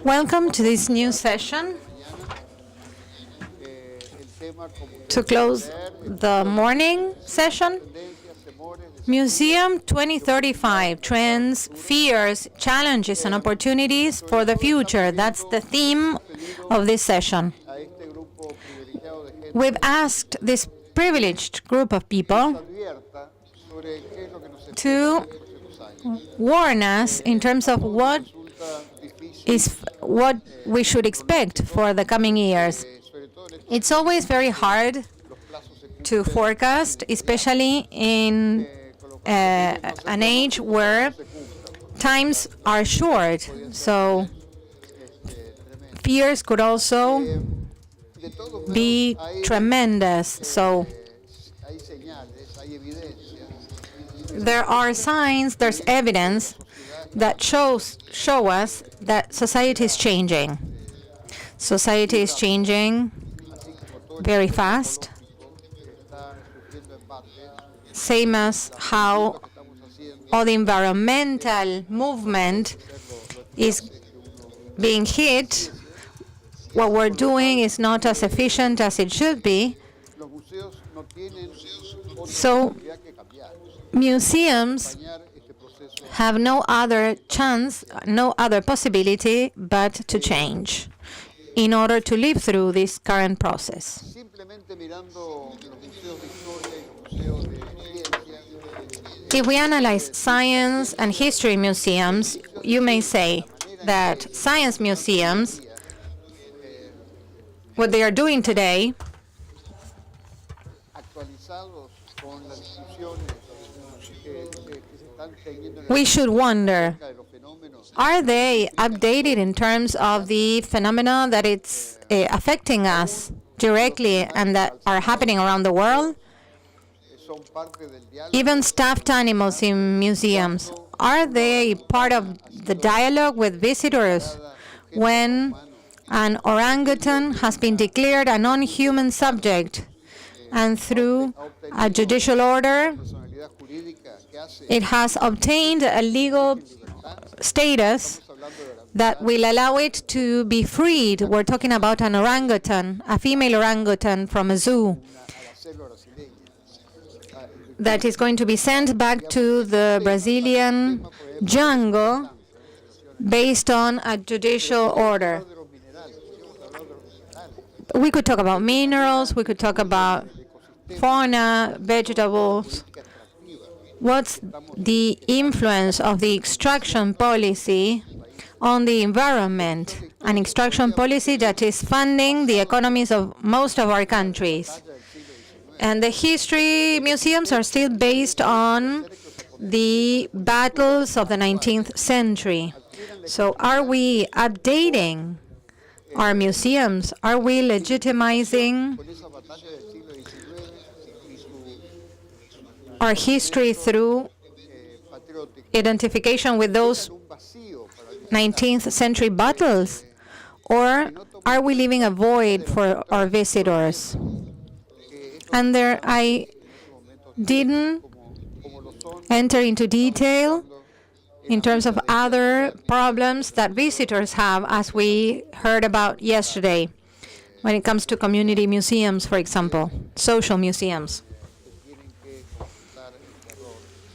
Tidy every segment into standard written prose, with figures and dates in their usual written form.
Welcome to this new session. To close the morning session, Museum 2035, Trends, Fears, Challenges, and Opportunities for the Future. That's the theme of this session. We've asked this privileged group of people to warn us in terms of what we should expect for the coming years. It's always very hard to forecast, especially in an age where times are short. So fears could also be tremendous. So there are signs, there's evidence that show us that society is changing. Society is changing very fast, same as how all the environmental movement is being hit. What we're doing is not as efficient as it should be. So museums have no other chance, no other possibility but to change in order to live through this current process. If we analyze science and history museums, you may say that science museums, what they are doing today, we should wonder, are they updated in terms of the phenomena that it's affecting us directly and that are happening around the world? Even stuffed animals in museums, are they part of the dialogue with visitors when an orangutan has been declared a non-human subject and through a judicial order it has obtained a legal status that will allow it to be freed? We're talking about an orangutan, a female orangutan from a zoo, that is going to be sent back to the Brazilian jungle based on a judicial order. We could talk about minerals, we could talk about fauna, vegetables. What's the influence of the extraction policy on the environment? An extraction policy that is funding the economies of most of our countries. And the history museums are still based on the battles of the 19th century. So are we updating our museums? Are we legitimizing our history through identification with those 19th century battles? Or are we leaving a void for our visitors? And there, I didn't enter into detail in terms of other problems that visitors have, as we heard about yesterday, when it comes to community museums, for example, social museums.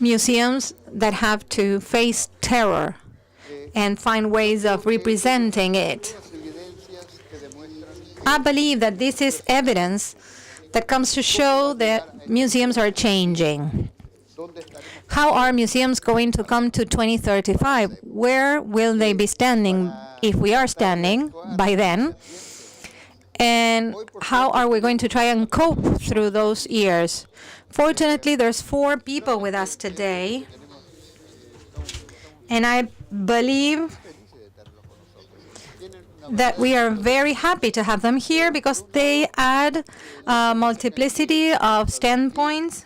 Museums that have to face terror and find ways of representing it. I believe that this is evidence that comes to show that museums are changing. How are museums going to come to 2035? Where will they be standing, if we are standing by then? And how are we going to try and cope through those years? Fortunately, there's 4 people with us today, and I believe that we are very happy to have them here because they add a multiplicity of standpoints.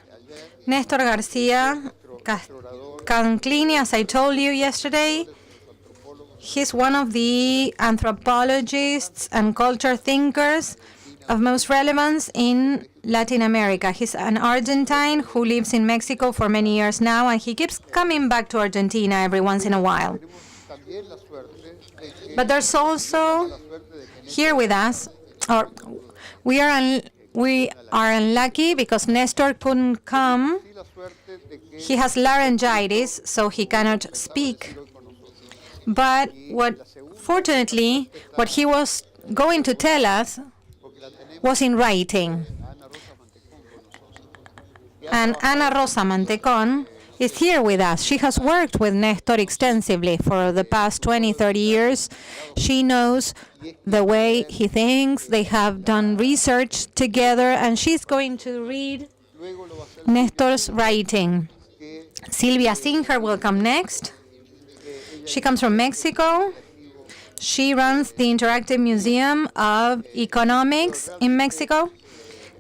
Néstor García, Canclini, as I told you yesterday, he's one of the anthropologists and culture thinkers of most relevance in Latin America. He's an Argentine who lives in Mexico for many years now, and he keeps coming back to Argentina every once in a while. But there's also here with us, or we are unlucky because Néstor couldn't come. He has laryngitis, so he cannot speak. But fortunately, what he was going to tell us was in writing. And Ana Rosa Mantecón is here with us. She has worked with Néstor extensively for the past 20, 30 years. She knows the way he thinks. They have done research together, and she's going to read Néstor's writing. Silvia Singer will come next. She comes from Mexico. She runs the Interactive Museum of Economics in Mexico.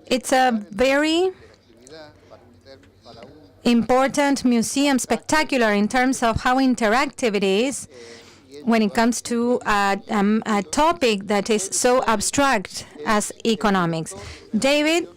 It's a very important museum, spectacular in terms of how interactive it is when it comes to a topic that is so abstract as economics. David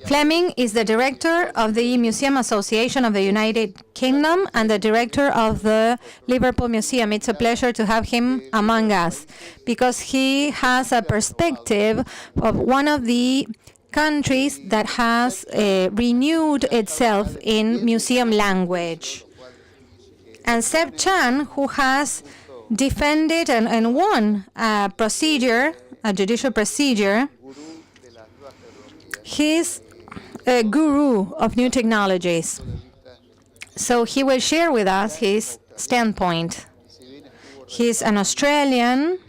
Fleming is the director of the Museum Association of the United Kingdom and the director of the Liverpool Museum. It's a pleasure to have him among us because he has a perspective of one of the countries that has renewed itself in museum language. And Seb Chan, who has defended and won a judicial procedure, he's a guru of new technologies. So he will share with us his standpoint. He's an Australian,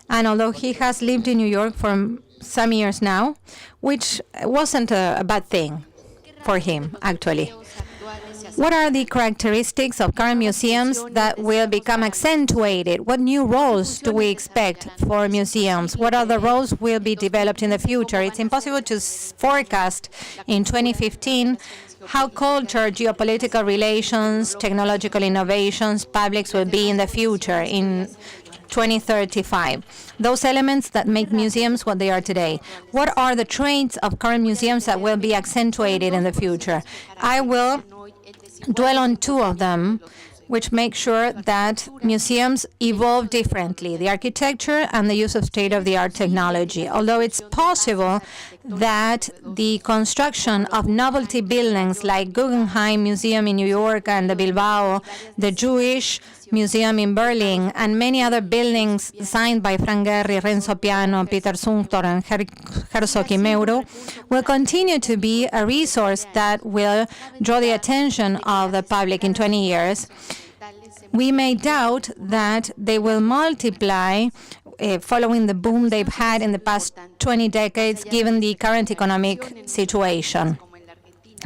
and although he has lived in New York for some years now, which wasn't a bad thing for him, actually. What are the characteristics of current museums that will become accentuated? What new roles do we expect for museums? What other roles will be developed in the future? It's impossible to forecast in 2015 how culture, geopolitical relations, technological innovations, publics will be in the future in 2035. Those elements that make museums what they are today. What are the traits of current museums that will be accentuated in the future? I will dwell on two of them, which make sure that museums evolve differently, the architecture and the use of state-of-the-art technology. Although it's possible that the construction of novelty buildings like Guggenheim Museum in New York and the Bilbao, the Jewish Museum in Berlin, and many other buildings designed by Frank Gehry, Renzo Piano, Peter Zumthor, and Herzog Meuro will continue to be a resource that will draw the attention of the public in 20 years. We may doubt that they will multiply following the boom they've had in the past 20 decades, given the current economic situation.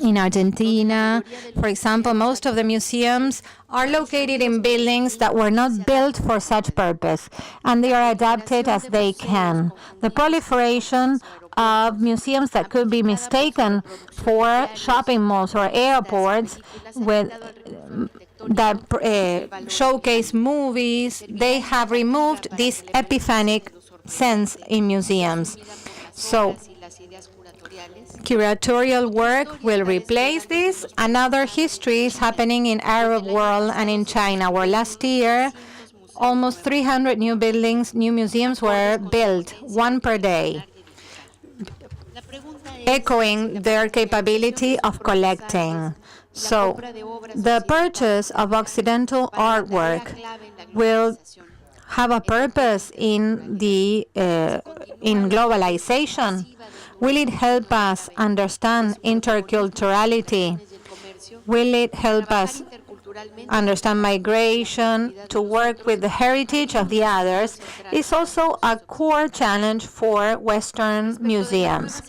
In Argentina, for example, most of the museums are located in buildings that were not built for such purpose, and they are adapted as they can. The proliferation of museums that could be mistaken for shopping malls or airports that showcase movies, they have removed this epiphanic sense in museums. So curatorial work will replace this. Another history is happening in Arab world and in China, where last year almost 300 new museums were built, one per day, echoing their capability of collecting. So the purchase of Occidental artwork will have a purpose in globalization. Will it help us understand interculturality? Will it help us understand migration, to work with the heritage of the others? It's also a core challenge for Western museums.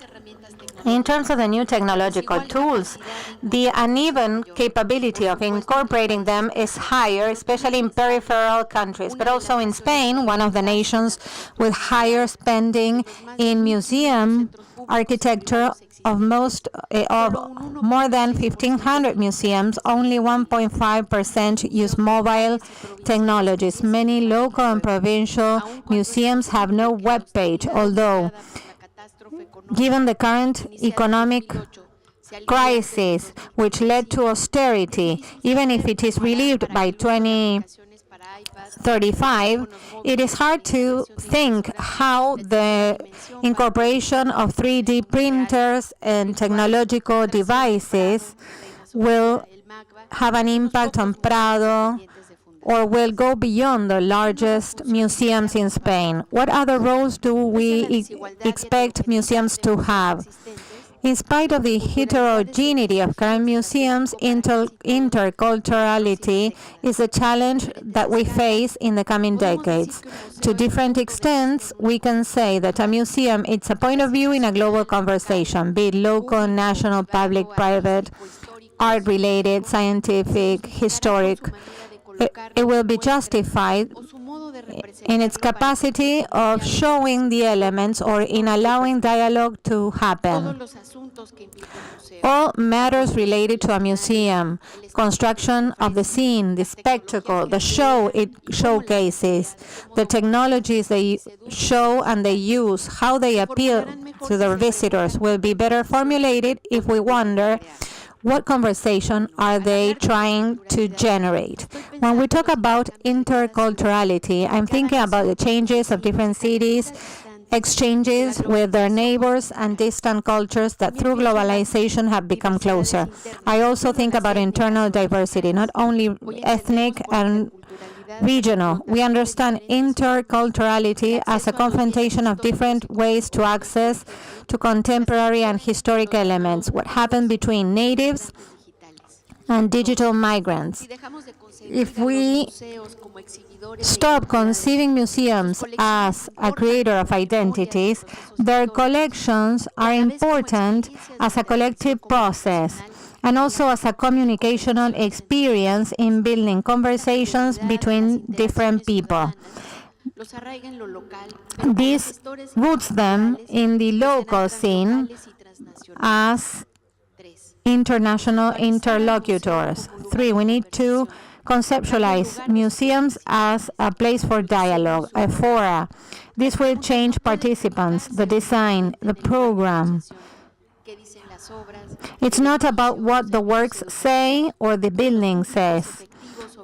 In terms of the new technological tools, the uneven capability of incorporating them is higher, especially in peripheral countries, but also in Spain, one of the nations with higher spending in museum architecture of more than 1,500 museums, only 1.5% use mobile technologies. Many local and provincial museums have no web page, although given the current economic crisis, which led to austerity, even if it is relieved by 2035, it is hard to think how the incorporation of 3D printers and technological devices will have an impact on Prado or will go beyond the largest museums in Spain. What other roles do we expect museums to have? In spite of the heterogeneity of current museums, interculturality is a challenge that we face in the coming decades. To different extents, we can say that a museum is a point of view in a global conversation, be it local, national, public, private, art-related, scientific, historic. It will be justified in its capacity of showing the elements or in allowing dialogue to happen. All matters related to a museum, construction of the scene, the spectacle, the show it showcases, the technologies they show and they use, how they appeal to their visitors will be better formulated if we wonder what conversation are they trying to generate? When we talk about interculturality, I'm thinking about the changes of different cities, exchanges with their neighbors and distant cultures that through globalization have become closer. I also think about internal diversity, not only ethnic and regional. We understand interculturality as a confrontation of different ways to access to contemporary and historic elements, what happened between natives and digital migrants. If we stop conceiving museums as a creator of identities, their collections are important as a collective process and also as a communicational experience in building conversations between different people. This roots them in the local scene as international interlocutors. 3, we need to conceptualize museums as a place for dialogue, a fora. This will change participants, the design, the program. It's not about what the works say or the building says.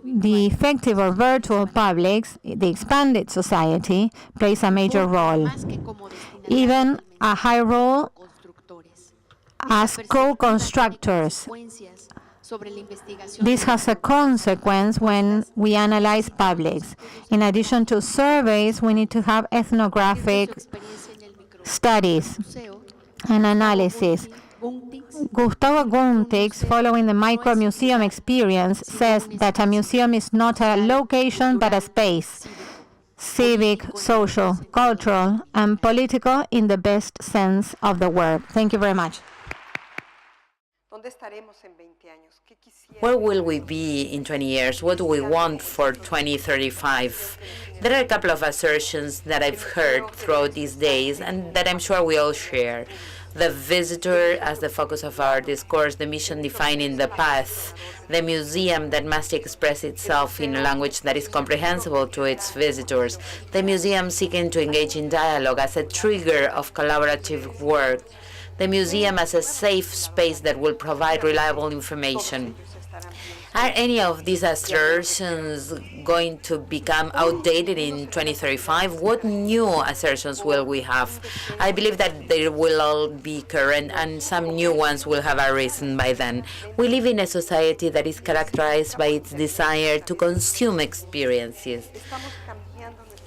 The effective or virtual publics, the expanded society, plays a major role, even a high role as co-constructors. This has a consequence when we analyze publics. In addition to surveys, we need to have ethnographic studies and analysis. Gustavo Guntix, following the micro-museum experience, says that a museum is not a location but a space, civic, social, cultural, and political in the best sense of the word. Thank you very much. Where will we be in 20 years? What do we want for 2035? There are a couple of assertions that I've heard throughout these days and that I'm sure we all share. The visitor as the focus of our discourse, the mission defining the path, the museum that must express itself in a language that is comprehensible to its visitors, the museum seeking to engage in dialogue as a trigger of collaborative work, the museum as a safe space that will provide reliable information. Are any of these assertions going to become outdated in 2035? What new assertions will we have? I believe that they will all be current and some new ones will have arisen by then. We live in a society that is characterized by its desire to consume experiences.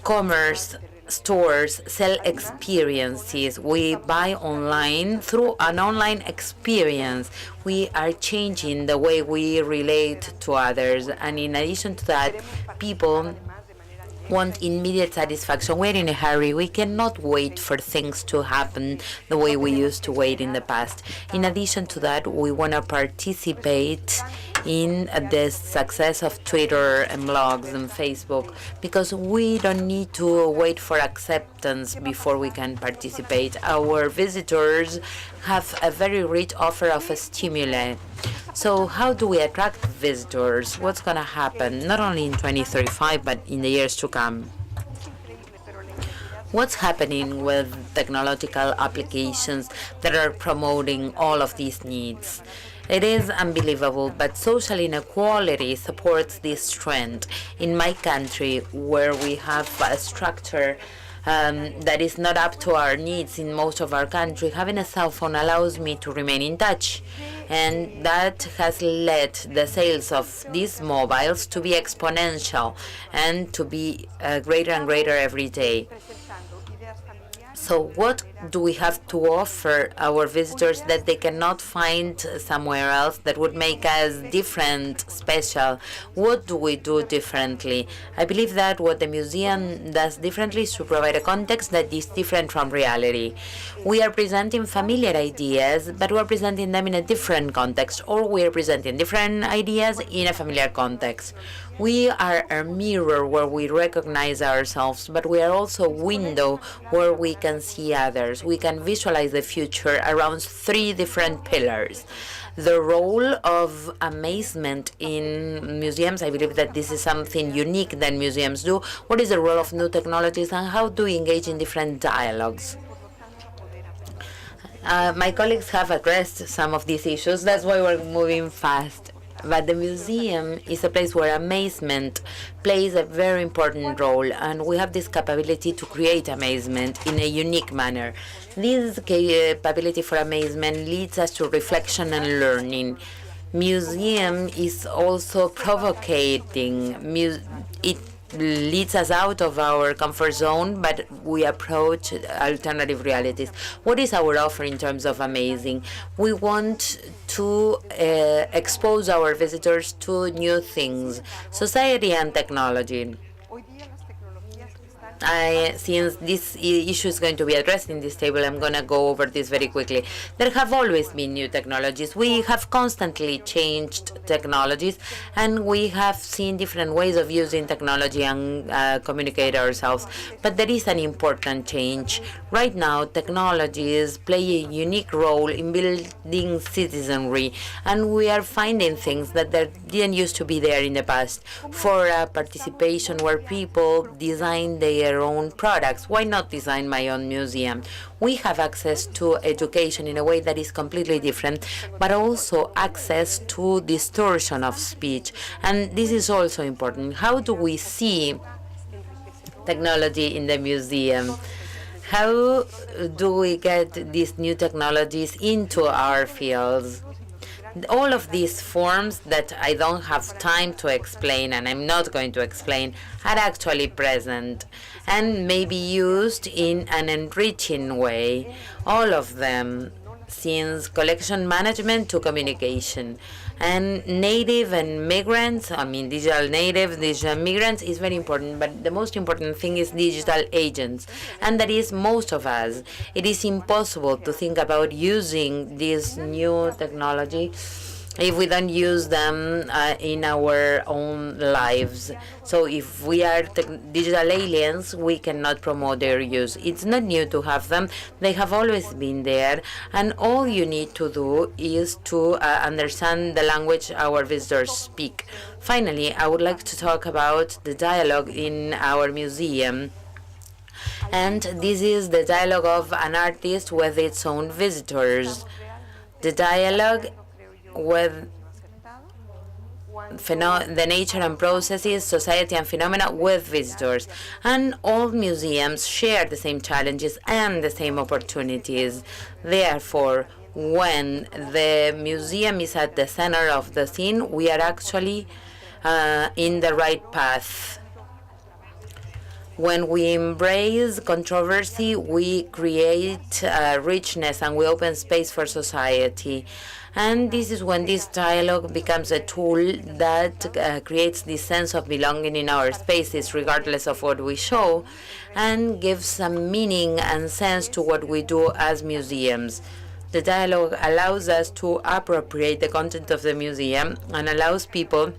Commerce, stores sell experiences. We buy online through an online experience. We are changing the way we relate to others. And in addition to that, people want immediate satisfaction. We're in a hurry. We cannot wait for things to happen the way we used to wait in the past. In addition to that, we want to participate in the success of Twitter and blogs and Facebook, because we don't need to wait for acceptance before we can participate. Our visitors have a very rich offer of stimuli. So how do we attract visitors? What's going to happen, not only in 2035, but in the years to come? What's happening with technological applications that are promoting all of these needs? It is unbelievable, but social inequality supports this trend. In my country, where we have a structure that is not up to our needs in most of our country, having a cell phone allows me to remain in touch. And that has led the sales of these mobiles to be exponential and to be greater and greater every day. So what do we have to offer our visitors that they cannot find somewhere else that would make us different, special? What do we do differently? I believe that what the museum does differently is to provide a context that is different from reality. We are presenting familiar ideas, but we're presenting them in a different context, or we're presenting different ideas in a familiar context. We are a mirror where we recognize ourselves, but we are also a window where we can see others. We can visualize the future around three different pillars. The role of amazement in museums, I believe that this is something unique that museums do. What is the role of new technologies, and how do we engage in different dialogues? My colleagues have addressed some of these issues. That's why we're moving fast. But the museum is a place where amazement plays a very important role, and we have this capability to create amazement in a unique manner. This capability for amazement leads us to reflection and learning. Museum is also provocating. It leads us out of our comfort zone, but we approach alternative realities. What is our offer in terms of amazing? We want to expose our visitors to new things, society and technology. Since this issue is going to be addressed in this table, I'm going to go over this very quickly. There have always been new technologies. We have constantly changed technologies, and we have seen different ways of using technology and communicate ourselves. But there is an important change. Right now, technologies play a unique role in building citizenry, and we are finding things that didn't used to be there in the past. For participation where people design their own products. Why not design my own museum? We have access to education in a way that is completely different, but also access to distortion of speech. And this is also important. How do we see technology in the museum? How do we get these new technologies into our fields? All of these forms that I don't have time to explain, and I'm not going to explain, are actually present and may be used in an enriching way. All of them, since collection management to communication. And native and migrants, digital natives, digital migrants is very important, but the most important thing is digital agents, and that is most of us. It is impossible to think about using this new technology if we don't use them in our own lives. So if we are digital aliens, we cannot promote their use. It's not new to have them. They have always been there, and all you need to do is to understand the language our visitors speak. Finally, I would like to talk about the dialogue in our museum. And this is the dialogue of an artist with its own visitors. The dialogue with the nature and processes, society and phenomena with visitors. And all museums share the same challenges and the same opportunities. Therefore, when the museum is at the center of the scene, we are actually in the right path. When we embrace controversy, we create richness and we open space for society. And this is when this dialogue becomes a tool that creates this sense of belonging in our spaces, regardless of what we show, and gives some meaning and sense to what we do as museums. The dialogue allows us to appropriate the content of the museum and allows people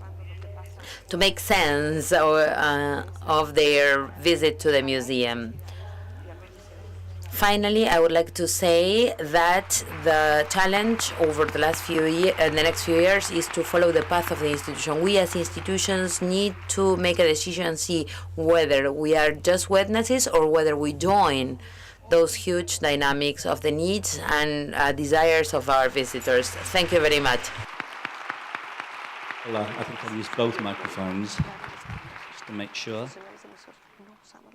to make sense of their visit to the museum. Finally, I would like to say that the challenge over the next few years is to follow the path of the institution. We as institutions need to make a decision and see whether we are just witnesses or whether we join those huge dynamics of the needs and desires of our visitors. Thank you very much. Well, I think I'll use both microphones just to make sure.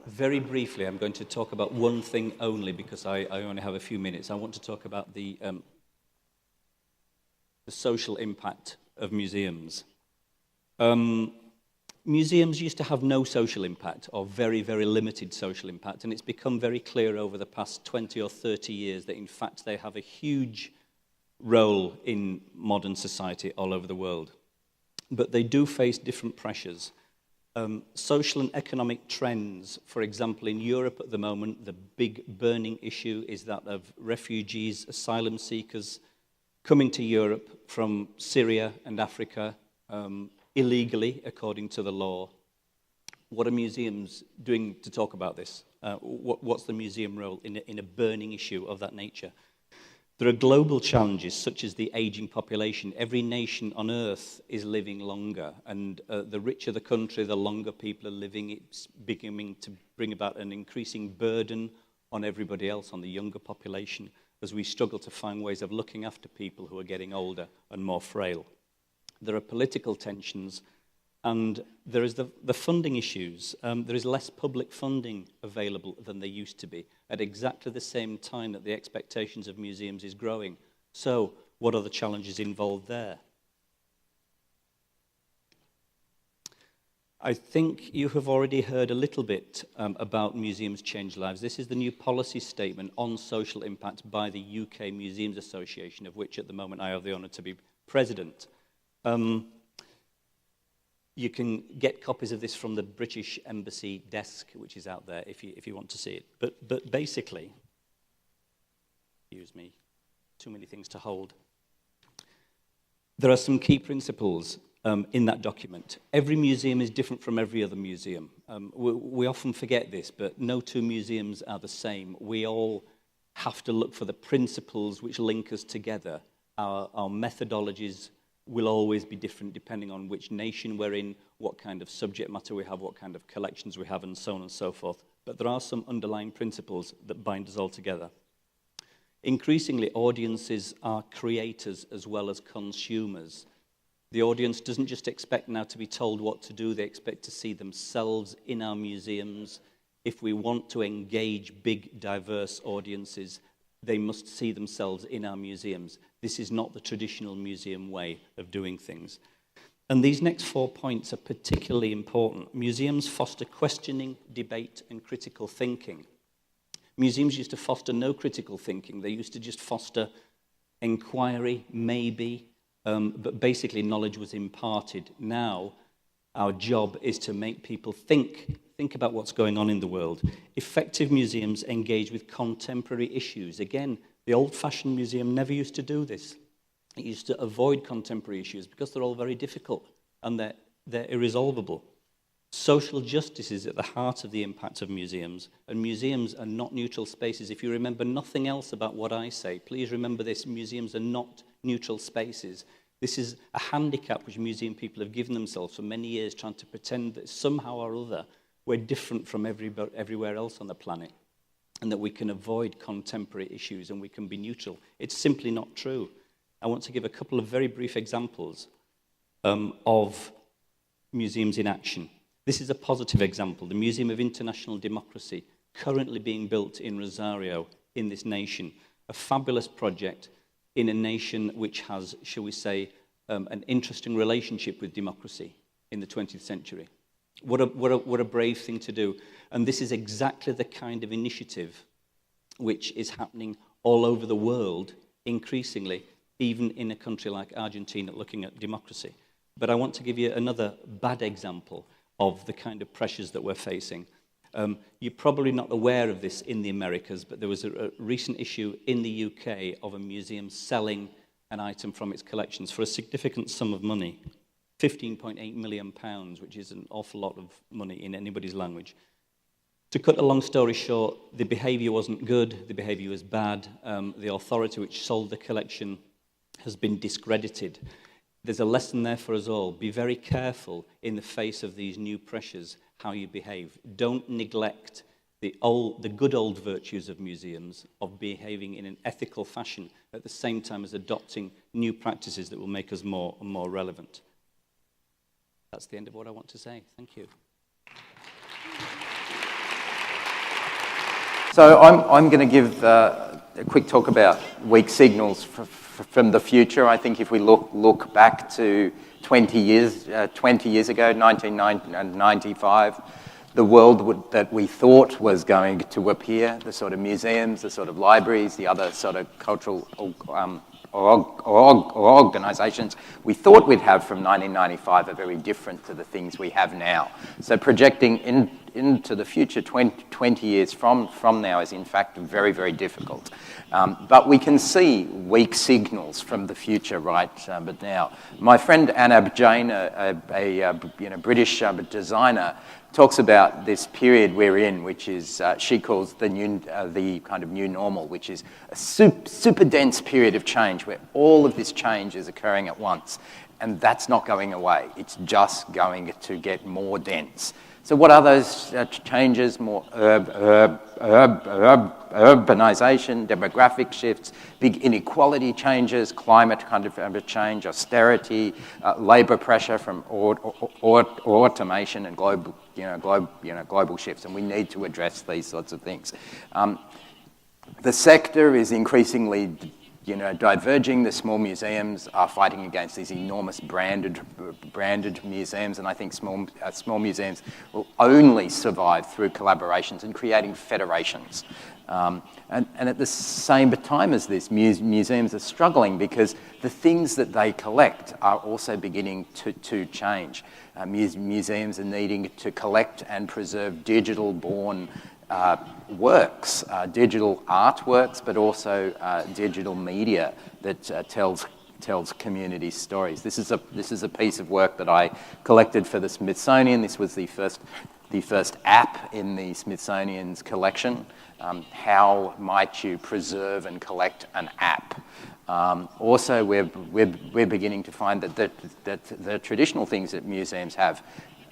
Very briefly, I'm going to talk about one thing only because I only have a few minutes. I want to talk about the social impact of museums. Museums used to have no social impact or very, very limited social impact, and it's become very clear over the past 20 or 30 years that, in fact, they have a huge role in modern society all over the world. But they do face different pressures. Social and economic trends, for example, in Europe at the moment, the big burning issue is that of refugees, asylum seekers coming to Europe from Syria and Africa illegally, according to the law. What are museums doing to talk about this? What's the museum role in a burning issue of that nature? There are global challenges such as the aging population. Every nation on earth is living longer, and the richer the country, the longer people are living. It's beginning to bring about an increasing burden on everybody else, on the younger population, as we struggle to find ways of looking after people who are getting older and more frail. There are political tensions, and there is the funding issues. There is less public funding available than there used to be at exactly the same time that the expectations of museums is growing. So what are the challenges involved there? I think you have already heard a little bit about Museums Change Lives. This is the new policy statement on social impact by the UK Museums Association, of which at the moment I have the honour to be president. You can get copies of this from the British Embassy desk, which is out there if you want to see it. But basically, excuse me, too many things to hold. There are some key principles in that document. Every museum is different from every other museum. We often forget this, but no two museums are the same. We all have to look for the principles which link us together. Our methodologies will always be different depending on which nation we're in, what kind of subject matter we have, what kind of collections we have, and so on and so forth. But there are some underlying principles that bind us all together. Increasingly, audiences are creators as well as consumers. The audience doesn't just expect now to be told what to do, they expect to see themselves in our museums. If we want to engage big, diverse audiences, they must see themselves in our museums. This is not the traditional museum way of doing things. And these next 4 points are particularly important. Museums foster questioning, debate, and critical thinking. Museums used to foster no critical thinking. They used to just foster inquiry, maybe, but basically knowledge was imparted. Now, our job is to make people think about what's going on in the world. Effective museums engage with contemporary issues. Again, the old-fashioned museum never used to do this. It used to avoid contemporary issues because they're all very difficult and they're irresolvable. Social justice is at the heart of the impact of museums, and museums are not neutral spaces. If you remember nothing else about what I say, please remember this: museums are not neutral spaces. This is a handicap which museum people have given themselves for many years, trying to pretend that somehow or other we're different from everywhere else on the planet, and that we can avoid contemporary issues and we can be neutral. It's simply not true. I want to give a couple of very brief examples of museums in action. This is a positive example. The Museum of International Democracy, currently being built in Rosario, in this nation. A fabulous project in a nation which has, shall we say, an interesting relationship with democracy in the 20th century. What a brave thing to do. And this is exactly the kind of initiative which is happening all over the world, increasingly, even in a country like Argentina, looking at democracy. But I want to give you another bad example of the kind of pressures that we're facing. You're probably not aware of this in the Americas, but there was a recent issue in the UK of a museum selling an item from its collections for a significant sum of money, £15.8 million, which is an awful lot of money in anybody's language. To cut a long story short, the behaviour wasn't good, the behaviour was bad, the authority which sold the collection has been discredited. There's a lesson there for us all. Be very careful in the face of these new pressures how you behave. Don't neglect the good old virtues of museums, of behaving in an ethical fashion at the same time as adopting new practices that will make us more and more relevant. That's the end of what I want to say. Thank you. So I'm going to give a quick talk about weak signals from the future. I think if we look back to 20 years ago, 1995, the world that we thought was going to appear, the sort of museums, the sort of libraries, the other sort of cultural organisations we thought we'd have from 1995 are very different to the things we have now. So projecting into the future 20 years from now is in fact very, very difficult. But we can see weak signals from the future but now. My friend Anab Jain, a British designer, talks about this period we're in, which is she calls the kind of new normal, which is a super dense period of change where all of this change is occurring at once, and that's not going away. It's just going to get more dense. So what are those changes? More urbanization, demographic shifts, big inequality changes, climate kind of change, austerity, labor pressure from automation and global shifts, and we need to address these sorts of things. The sector is increasingly diverging. The small museums are fighting against these enormous branded museums, and I think small museums will only survive through collaborations and creating federations. And at the same time as this, museums are struggling because the things that they collect are also beginning to change. Museums are needing to collect and preserve digital-born works, digital artworks, but also digital media that tells community stories. This is a piece of work that I collected for the Smithsonian. This was the first app in the Smithsonian's collection. How might you preserve and collect an app? Also, we're beginning to find that the traditional things that museums have,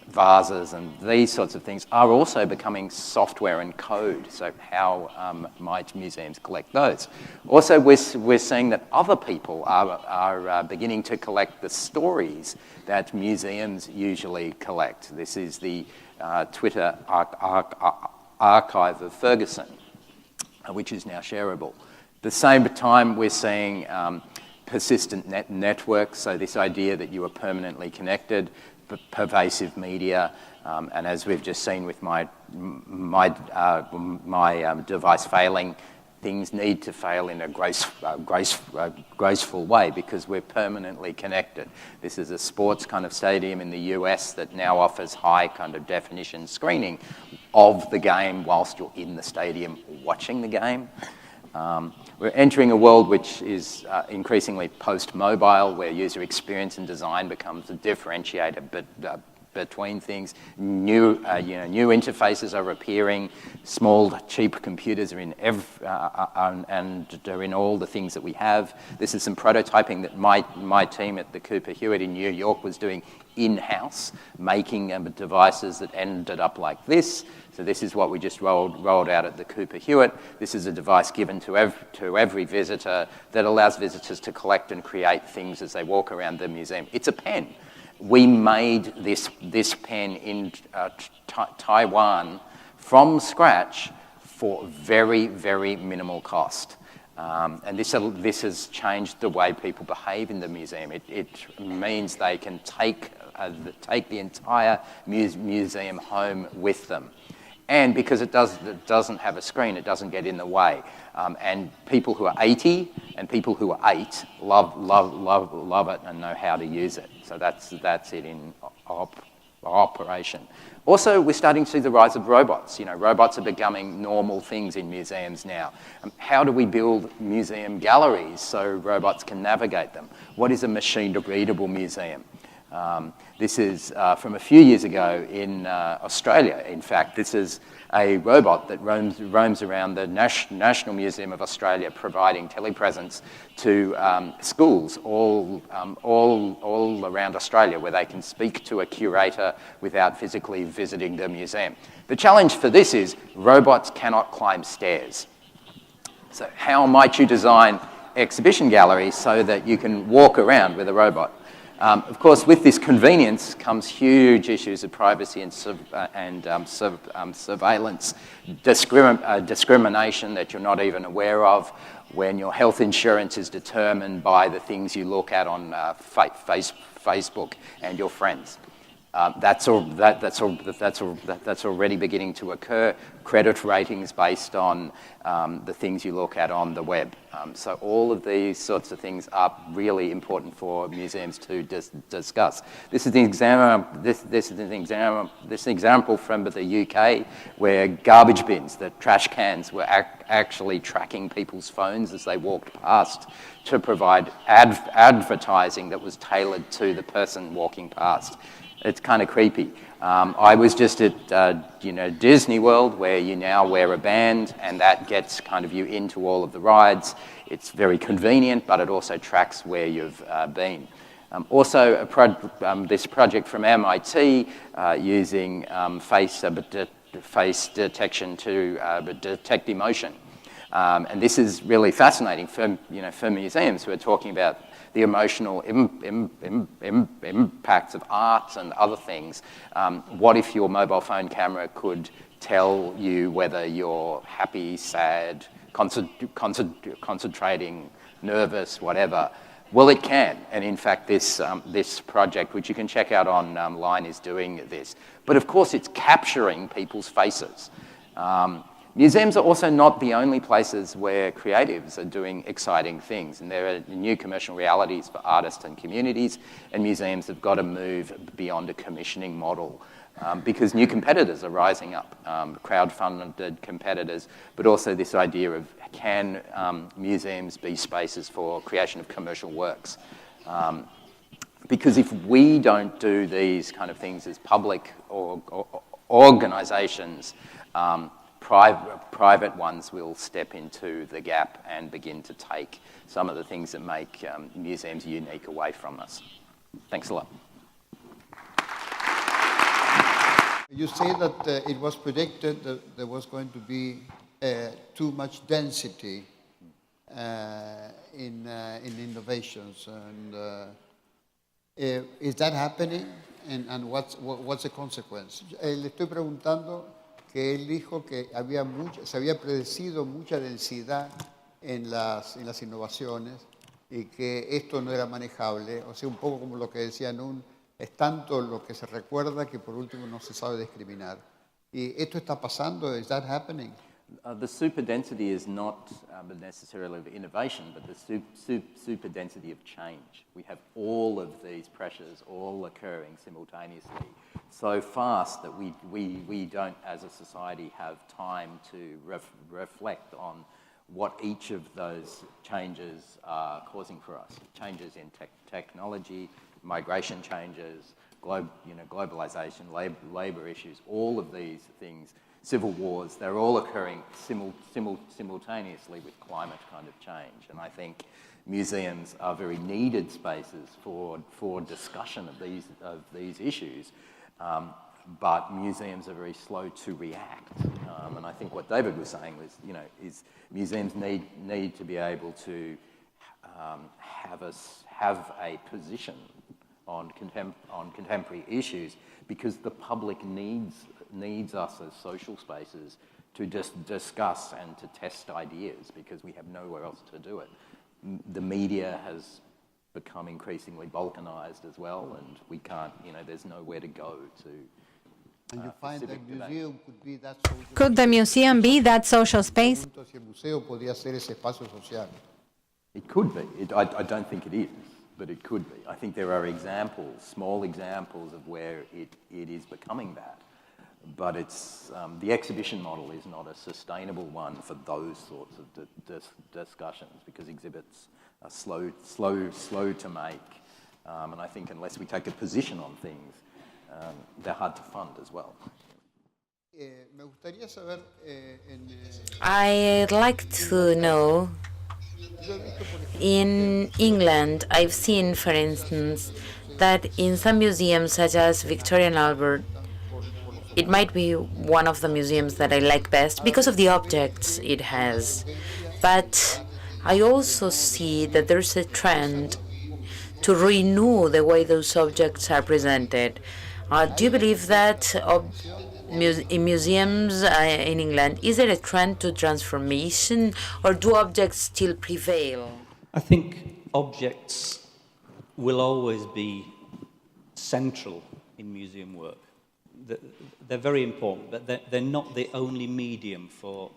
vases and these sorts of things, are also becoming software and code. So how might museums collect those? Also, we're seeing that other people are beginning to collect the stories that museums usually collect. This is the Twitter archive of Ferguson, which is now shareable. At the same time, we're seeing persistent networks, so this idea that you are permanently connected, pervasive media, and as we've just seen with my device failing, things need to fail in a graceful way because we're permanently connected. This is a sports kind of stadium in the US that now offers high kind of definition screening of the game whilst you're in the stadium watching the game. We're entering a world which is increasingly post-mobile, where user experience and design becomes a differentiator between things. New interfaces are appearing. Small, cheap computers are in and are in all the things that we have. This is some prototyping that my team at the Cooper Hewitt in New York was doing in-house, making devices that ended up like this. So this is what we just rolled out at the Cooper Hewitt. This is a device given to every visitor that allows visitors to collect and create things as they walk around the museum. It's a pen. We made this pen in Taiwan from scratch for very, very minimal cost. And this has changed the way people behave in the museum. It means they can take take the entire museum home with them. And because it doesn't have a screen, it doesn't get in the way. And people who are 80 and people who are 8 love it and know how to use it. So that's it in operation. Also, we're starting to see the rise of robots. You know, robots are becoming normal things in museums now. How do we build museum galleries so robots can navigate them? What is a machine-readable museum? This is from a few years ago in Australia. In fact, this is a robot that roams around the National Museum of Australia, providing telepresence to schools all around Australia, where they can speak to a curator without physically visiting the museum. The challenge for this is robots cannot climb stairs. So how might you design exhibition galleries so that you can walk around with a robot? Of course, with this convenience comes huge issues of privacy and surveillance, discrimination that you're not even aware of, when your health insurance is determined by the things you look at on Facebook and your friends. That's already beginning to occur. Credit ratings based on the things you look at on the web. So all of these sorts of things are really important for museums to discuss. This is an example from the UK, where garbage bins, the trash cans, were actually tracking people's phones as they walked past to provide advertising that was tailored to the person walking past. It's kind of creepy. I was just at Disney World, where you now wear a band, and that gets kind of you into all of the rides. It's very convenient, but it also tracks where you've been. Also, this project from MIT using face detection to detect emotion. And this is really fascinating for museums who are talking about the emotional impacts of art and other things. What if your mobile phone camera could tell you whether you're happy, sad, concentrating, nervous, whatever? Well, it can. And in fact, this project, which you can check out online, is doing this. But of course, it's capturing people's faces. Museums are also not the only places where creatives are doing exciting things, and there are new commercial realities for artists and communities, and museums have got to move beyond a commissioning model because new competitors are rising up, crowd-funded competitors, but also this idea of can museums be spaces for creation of commercial works? Because if we don't do these kind of things as public or organisations, private ones will step into the gap and begin to take some of the things that make museums unique away from us. Thanks a lot. You say that it was predicted that there was going to be too much density in innovations, and is that happening? And what's the consequence? Le estoy preguntando que él dijo que se había predecido mucha densidad en las innovaciones y que esto no era manejable, o sea, un poco como lo que decía Nun, es tanto lo que se recuerda que por último no se sabe discriminar. ¿Y esto está pasando? Is that happening? The superdensity is not necessarily of innovation, but the superdensity of change. We have all of these pressures all occurring simultaneously so fast that we don't, as a society, have time to reflect on what each of those changes are causing for us. Changes in technology, migration changes, globalization, labor issues, all of these things, civil wars, they're all occurring simultaneously with climate kind of change. And I think museums are very needed spaces for discussion of these issues. But museums are very slow to react. And I think what David was saying was, is museums need to be able to have a position on contemporary issues, because the public needs us as social spaces to just discuss and to test ideas, because we have nowhere else to do it. The media has become increasingly balkanized as well, and we can't, there's nowhere to go to. And you find that museum could be that social Could the museum be that social space? Si el museo podía ser ese espacio social. It could be. I don't think it is, but it could be. I think there are examples, small examples of where it is becoming that. But it's the exhibition model is not a sustainable one for those sorts of discussions, because exhibits are slow to make, and I think unless we take a position on things, they're hard to fund as well. Me gustaría saber, I'd like to know, in England, I've seen, for instance, that in some museums, such as Victoria and Albert, it might be one of the museums that I like best because of the objects it has. But I also see that there's a trend to renew the way those objects are presented. Do you believe that in museums in England, is there a trend to transformation, or do objects still prevail? I think objects will always be central in museum work. They're very important, but they're not the only medium for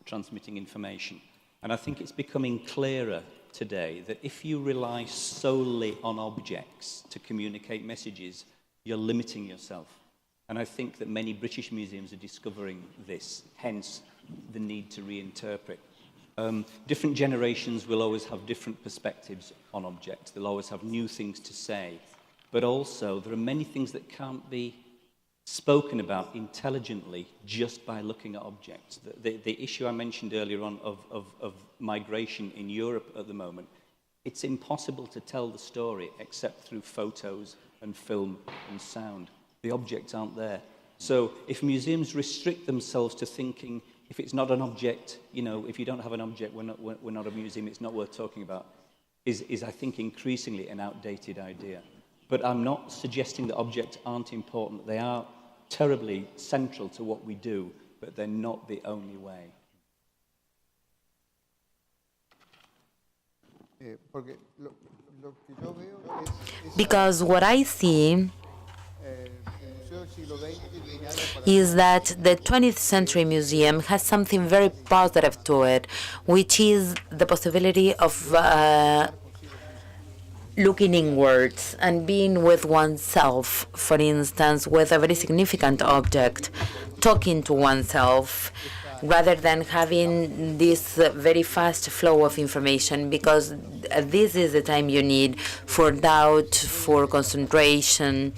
transmitting information. And I think it's becoming clearer today that if you rely solely on objects to communicate messages, you're limiting yourself. And I think that many British museums are discovering this, hence the need to reinterpret. Different generations will always have different perspectives on objects. They'll always have new things to say. But also, there are many things that can't be spoken about intelligently just by looking at objects. The issue I mentioned earlier on of migration in Europe at the moment, it's impossible to tell the story except through photos and film and sound. The objects aren't there. So if museums restrict themselves to thinking, if it's not an object, if you don't have an object, we're not a museum, it's not worth talking about, is I think increasingly an outdated idea. But I'm not suggesting that objects aren't important. They are terribly central to what we do, but they're not the only way. Because what I see is that the 20th century museum has something very positive to it, which is the possibility of looking inwards and being with oneself, for instance, with a very significant object, talking to oneself, rather than having this very fast flow of information, because this is the time you need for doubt, for concentration,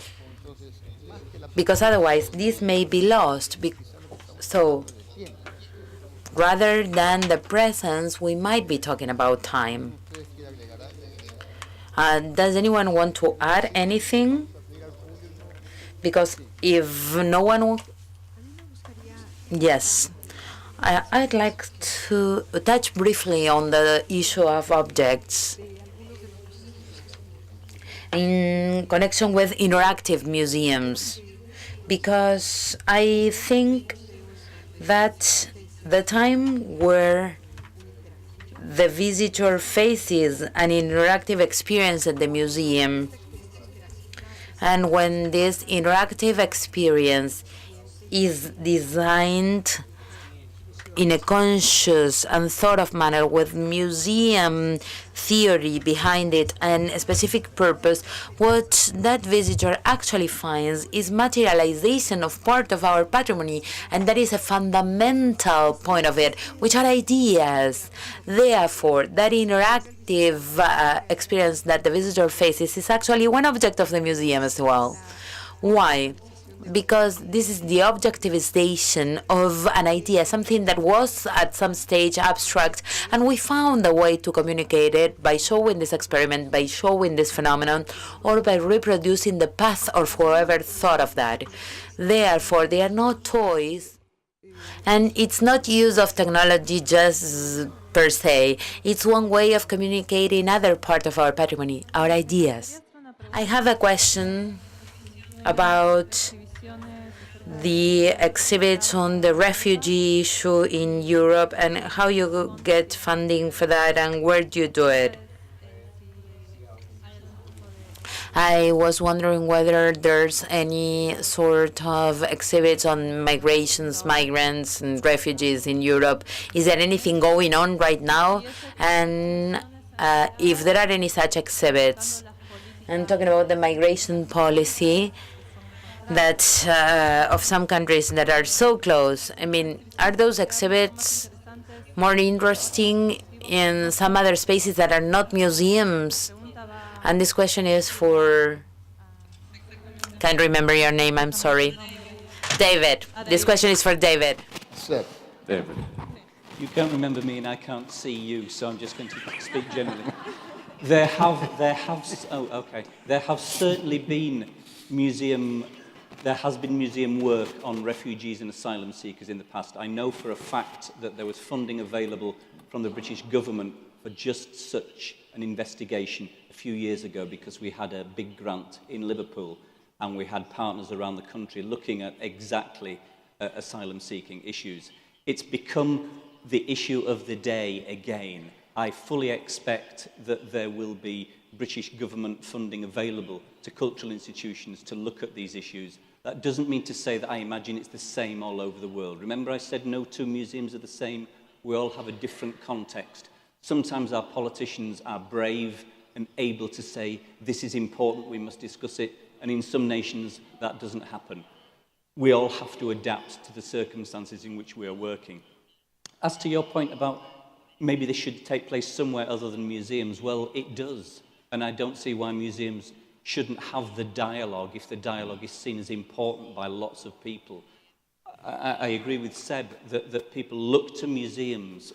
because otherwise this may be lost. So rather than the presence, we might be talking about time. Does anyone want to add anything? Because if no one... Yes. I'd like to touch briefly on the issue of objects in connection with interactive museums, because I think that the time where the visitor faces an interactive experience at the museum, and when this interactive experience is designed in a conscious and thought-of manner with museum theory behind it and a specific purpose, what that visitor actually finds is materialization of part of our patrimony, and that is a fundamental point of it, which are ideas. Therefore, that interactive experience that the visitor faces is actually one object of the museum as well. Why? Because this is the objectivization of an idea, something that was at some stage abstract, and we found a way to communicate it by showing this experiment, by showing this phenomenon, or by reproducing the path of whoever thought of that. Therefore, they are not toys, and it's not use of technology just per se. It's one way of communicating other part of our patrimony, our ideas. I have a question about the exhibits on the refugee issue in Europe and how you get funding for that and where do you do it? I was wondering whether there's any sort of exhibits on migrations, migrants, and refugees in Europe. Is there anything going on right now? And if there are any such exhibits, and talking about the migration policy that of some countries that are so close, I mean, are those exhibits more interesting in some other spaces that are not museums? And this question is for, can't remember your name, I'm sorry. David. This question is for David. Sir. David. You can't remember me and I can't see you, so I'm just going to speak generally. There have certainly been museum work on refugees and asylum seekers in the past. I know for a fact that there was funding available from the British government for just such an investigation a few years ago, because we had a big grant in Liverpool and we had partners around the country looking at exactly asylum-seeking issues. It's become the issue of the day again. I fully expect that there will be British government funding available to cultural institutions to look at these issues. That doesn't mean to say that I imagine it's the same all over the world. Remember I said no two museums are the same? We all have a different context. Sometimes our politicians are brave and able to say, this is important, we must discuss it, and in some nations that doesn't happen. We all have to adapt to the circumstances in which we are working. As to your point about maybe this should take place somewhere other than museums, well, it does. And I don't see why museums shouldn't have the dialogue if the dialogue is seen as important by lots of people. I agree with Seb that people look to museums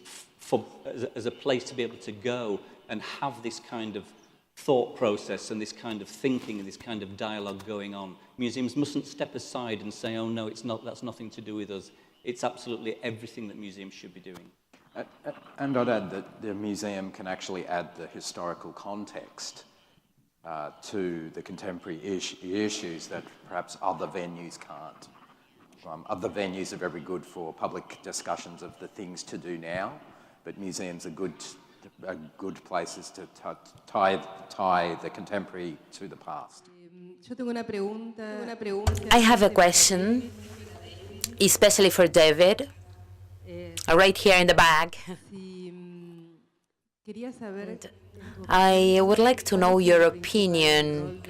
as a place to be able to go and have this kind of thought process and this kind of thinking and this kind of dialogue going on. Museums mustn't step aside and say, oh no, it's not, that's nothing to do with us. It's absolutely everything that museums should be doing. And I'd add that the museum can actually add the historical context to the contemporary issues that perhaps other venues can't. Other venues are very good for public discussions of the things to do now, but museums are good places to tie the contemporary to the past. I have a question, especially for David, right here in the back. I would like to know your opinion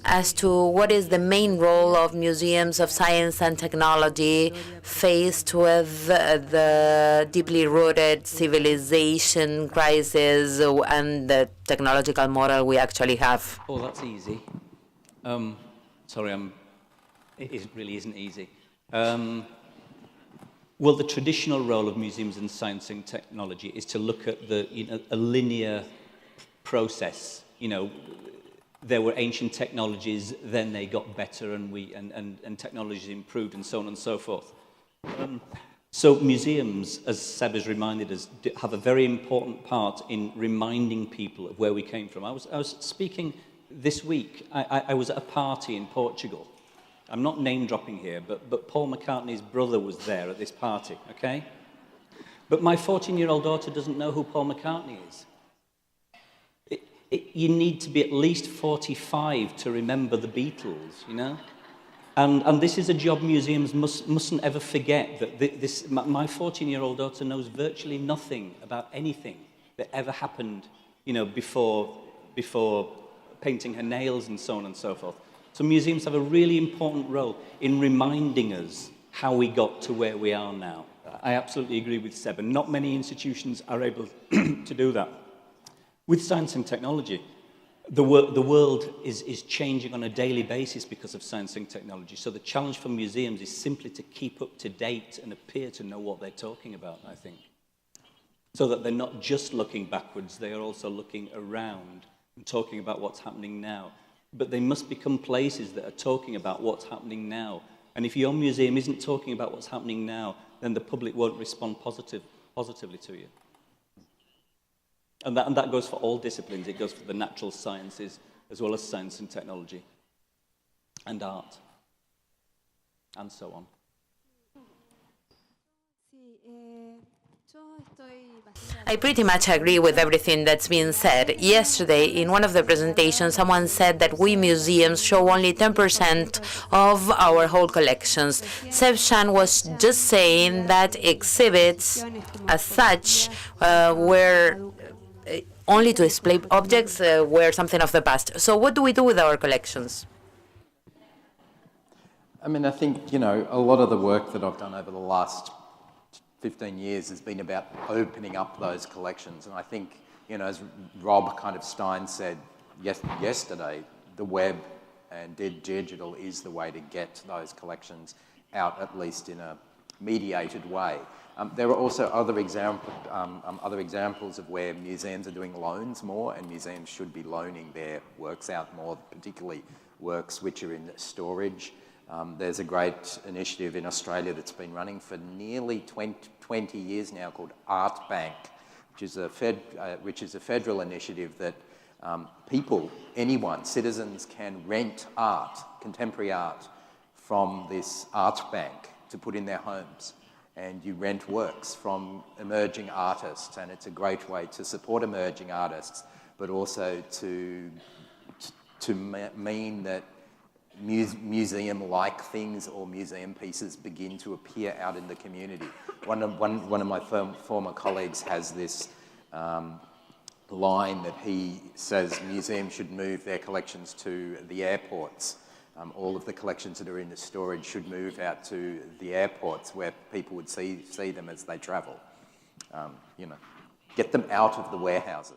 as to what is the main role of museums of science and technology faced with the deeply rooted civilization crisis and the technological model we actually have. Oh, that's easy. Sorry, it really isn't easy. Well, the traditional role of museums in science and technology is to look at a linear process. There were ancient technologies, then they got better, and technologies improved, and so on and so forth. So museums, as Seb has reminded us, have a very important part in reminding people of where we came from. I was speaking this week. I was at a party in Portugal. I'm not name-dropping here, but Paul McCartney's brother was there at this party, okay? But my 14-year-old daughter doesn't know who Paul McCartney is. You need to be at least 45 to remember the Beatles, And this is a job museums mustn't ever forget, that my 14-year-old daughter knows virtually nothing about anything that ever happened, before painting her nails and so on and so forth. So museums have a really important role in reminding us how we got to where we are now. I absolutely agree with Seb, and not many institutions are able to do that. With science and technology, the world is changing on a daily basis because of science and technology. So the challenge for museums is simply to keep up to date and appear to know what they're talking about, I think. So that they're not just looking backwards, they are also looking around and talking about what's happening now. But they must become places that are talking about what's happening now. And if your museum isn't talking about what's happening now, then the public won't respond positively to you. And that goes for all disciplines. It goes for the natural sciences, as well as science and technology, and art, and so on. I pretty much agree with everything that's been said. Yesterday, in one of the presentations, someone said that we museums show only 10% of our whole collections. Seb Chan was just saying that exhibits as such were only to display objects were something of the past. So what do we do with our collections? I mean, I think, a lot of the work that I've done over the last 15 years has been about opening up those collections. And I think, as Rob kind of Stein said yesterday, the web and digital is the way to get those collections out, at least in a mediated way. There are also other examples of where museums are doing loans more, and museums should be loaning their works out more, particularly works which are in storage. There's a great initiative in Australia that's been running for nearly 20 years now called Art Bank, which is a federal initiative that citizens can rent art, contemporary art, from this art bank to put in their homes. And you rent works from emerging artists, and it's a great way to support emerging artists, but also to mean that museum-like things or museum pieces begin to appear out in the community. One of my former colleagues has this line that he says museums should move their collections to the airports. All of the collections that are in the storage should move out to the airports where people would see them as they travel. Get them out of the warehouses.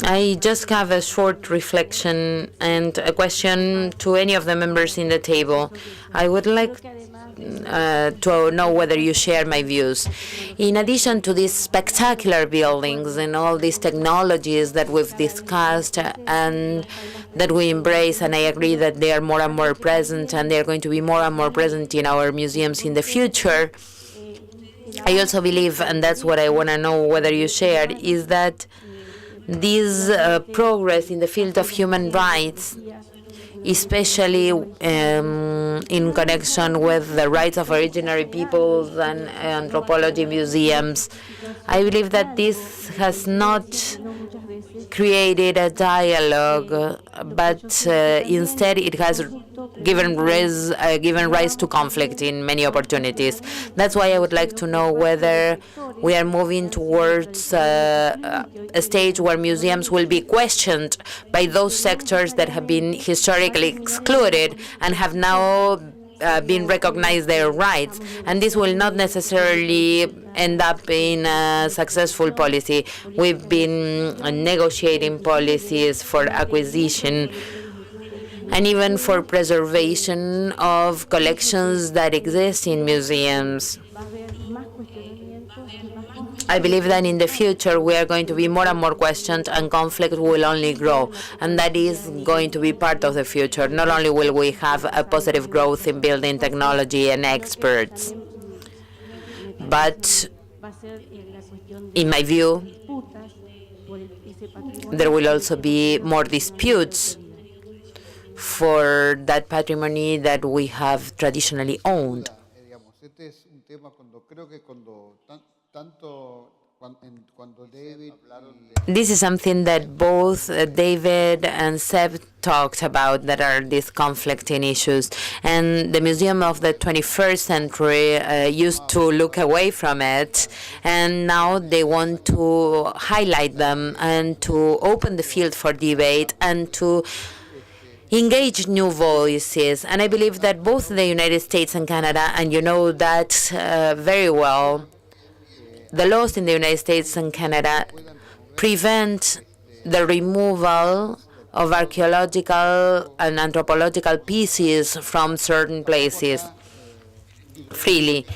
I just have a short reflection and a question to any of the members in the table. I would like to know whether you share my views. In addition to these spectacular buildings and all these technologies that we've discussed and that we embrace, and I agree that they are more and more present and they are going to be more and more present in our museums in the future, I also believe, and that's what I want to know whether you share, is that this progress in the field of human rights, especially in connection with the rights of originary peoples and anthropology museums, I believe that this has not created a dialogue, but instead it has given rise to conflict in many opportunities. That's why I would like to know whether we are moving towards a stage where museums will be questioned by those sectors that have been historically excluded and have now been recognized their rights, and this will not necessarily end up in a successful policy. We've been negotiating policies for acquisition and even for preservation of collections that exist in museums. I believe that in the future we are going to be more and more questioned and conflict will only grow, and that is going to be part of the future. Not only will we have a positive growth in building technology and experts, but in my view, there will also be more disputes for that patrimony that we have traditionally owned. This is something that both David and Seb talked about, that are these conflicting issues. And the Museum of the 21st Century used to look away from it, and now they want to highlight them and to open the field for debate and to engage new voices. And I believe that both the United States and Canada, and you know that very well, the laws in the United States and Canada prevent the removal of archaeological and anthropological pieces from certain places freely.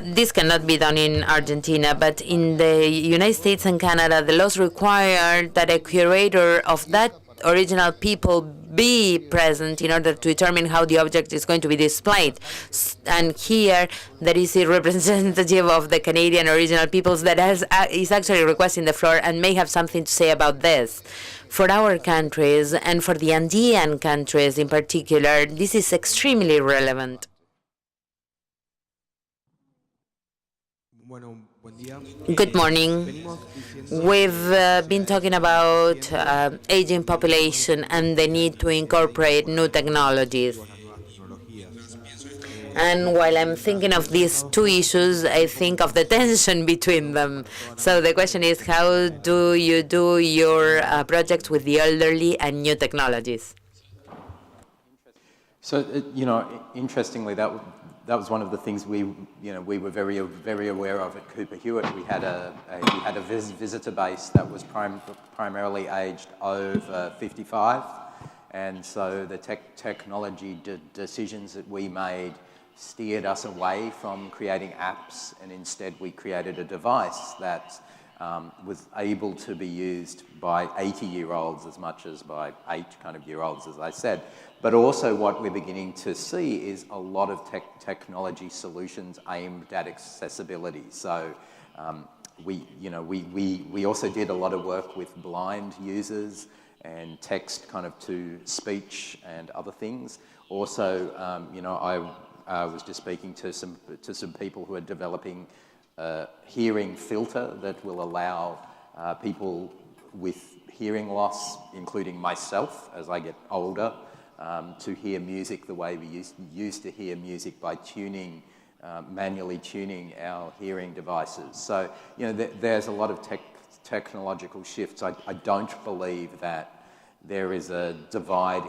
This cannot be done in Argentina, but in the United States and Canada, the laws require that a curator of that original people be present in order to determine how the object is going to be displayed. And here, there is a representative of the Canadian original peoples that is actually requesting the floor and may have something to say about this. For our countries, and for the Andean countries in particular, this is extremely relevant. Good morning. We've been talking about aging population and the need to incorporate new technologies. And while I'm thinking of these two issues, I think of the tension between them. So the question is, how do you do your projects with the elderly and new technologies? So, interestingly, that was one of the things we were very aware of at Cooper Hewitt. We had a visitor base that was primarily aged over 55, and so the technology decisions that we made steered us away from creating apps, and instead we created a device that was able to be used by 80-year-olds as much as by 8-year-olds, as I said. But also what we're beginning to see is a lot of technology solutions aimed at accessibility. So we also did a lot of work with blind users and text to speech and other things. Also, I was just speaking to some people who are developing a hearing filter that will allow people with hearing loss, including myself as I get older, to hear music the way we used to hear music by manually tuning our hearing devices. So, there's a lot of technological shifts. I don't believe that there is a divide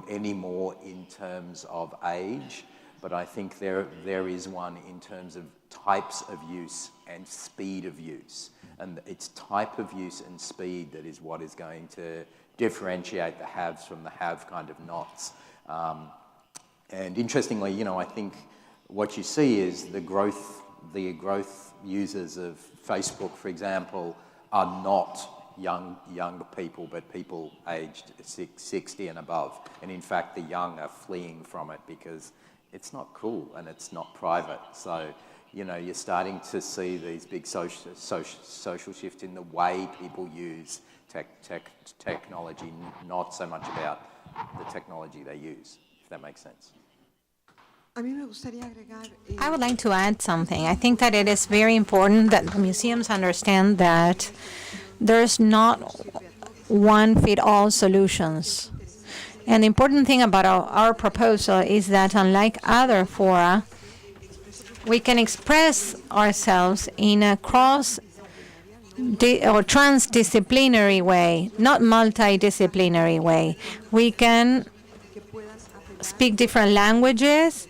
anymore in terms of age, but I think there is one in terms of types of use and speed of use. And it's type of use and speed that is what is going to differentiate the haves from the have-nots. And interestingly, I think what you see is the growth users of Facebook, for example, are not young people, but people aged 60 and above. And in fact, the young are fleeing from it because it's not cool and it's not private. So, you're starting to see these big social shifts in the way people use technology, not so much about the technology they use, if that makes sense. I would like to add something. I think that it is very important that the museums understand that there's not one-fit-all solutions. And the important thing about our proposal is that unlike other fora, we can express ourselves in a transdisciplinary way, not multidisciplinary way. We can speak different languages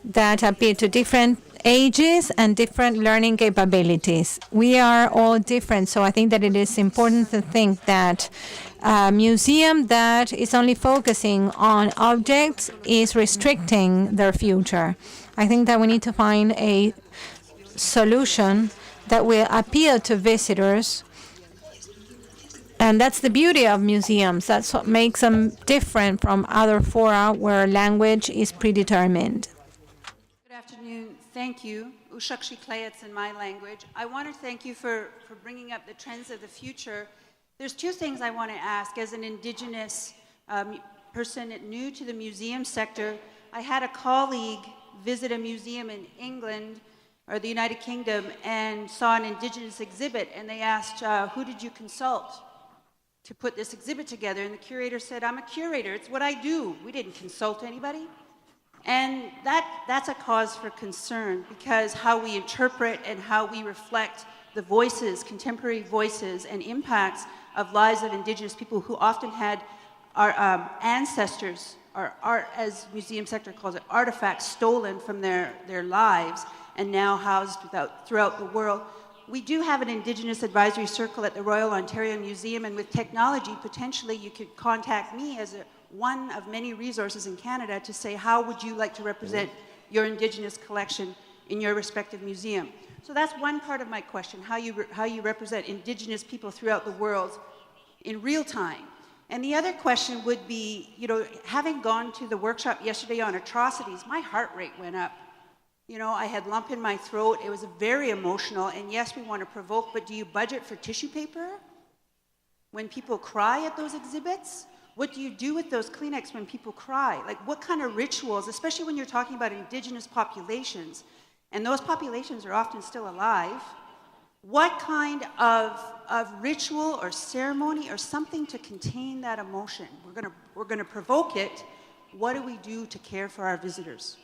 that appeal to different ages and different learning capabilities. We are all different, so I think that it is important to think that a museum that is only focusing on objects is restricting their future. I think that we need to find a solution that will appeal to visitors, and that's the beauty of museums. That's what makes them different from other fora where language is predetermined. Good afternoon. Thank you. Ushakshi Klayets in my language. I want to thank you for bringing up the trends of the future. There's two things I want to ask. As an indigenous person new to the museum sector, I had a colleague visit a museum in England or the United Kingdom and saw an indigenous exhibit, and they asked, who did you consult to put this exhibit together? And the curator said, I'm a curator, it's what I do. We didn't consult anybody. And that's a cause for concern, because how we interpret and how we reflect the voices, contemporary voices and impacts of lives of indigenous people who often had our ancestors, our art, as museum sector calls it, artifacts stolen from their lives and now housed throughout the world. We do have an Indigenous Advisory Circle at the Royal Ontario Museum, and with technology, potentially you could contact me as one of many resources in Canada to say, how would you like to represent your Indigenous collection in your respective museum? So that's one part of my question, how you represent Indigenous people throughout the world in real time. And the other question would be, having gone to the workshop yesterday on atrocities, my heart rate went up. I had lump in my throat. It was very emotional. And yes, we want to provoke, but do you budget for tissue paper when people cry at those exhibits? What do you do with those Kleenex when people cry? Like, what kind of rituals, especially when you're talking about Indigenous populations, and those populations are often still alive, what kind of ritual or ceremony or something to contain that emotion? We're gonna provoke it. What do we do to care for our visitors?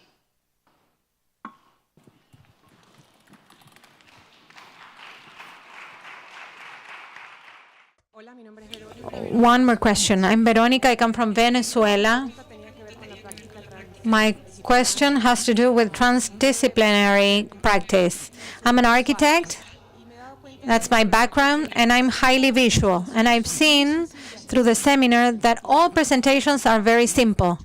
One more question. I'm Veronica. I come from Venezuela. My question has to do with transdisciplinary practice. I'm an architect. That's my background, and I'm highly visual. And I've seen through the seminar that all presentations are very simple.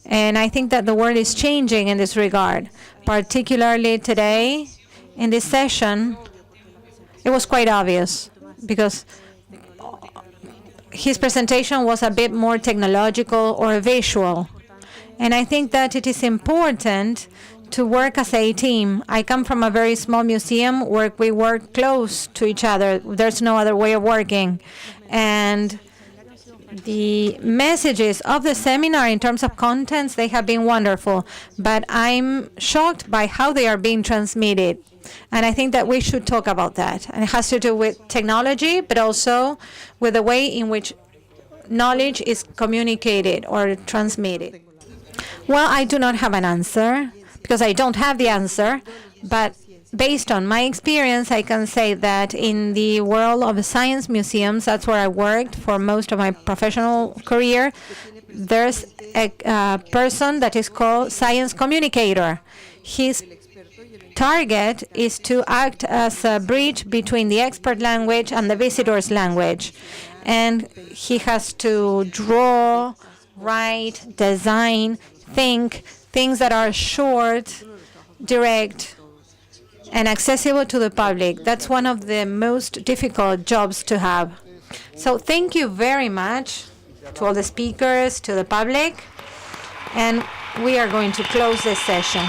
And I think that the world is changing in this regard. Particularly today, in this session, it was quite obvious because his presentation was a bit more technological or visual. And I think that it is important to work as a team. I come from a very small museum where we work close to each other. There's no other way of working. And the messages of the seminar in terms of contents, they have been wonderful. But I'm shocked by how they are being transmitted. And I think that we should talk about that. And it has to do with technology, but also with the way in which knowledge is communicated or transmitted. Well, I do not have an answer, because I don't have the answer. But based on my experience, I can say that in the world of science museums, that's where I worked for most of my professional career, there's a person that is called science communicator. His target is to act as a bridge between the expert language and the visitor's language. And he has to draw, write, design, think, things that are short, direct, and accessible to the public. That's one of the most difficult jobs to have. So thank you very much to all the speakers, to the public, and we are going to close this session.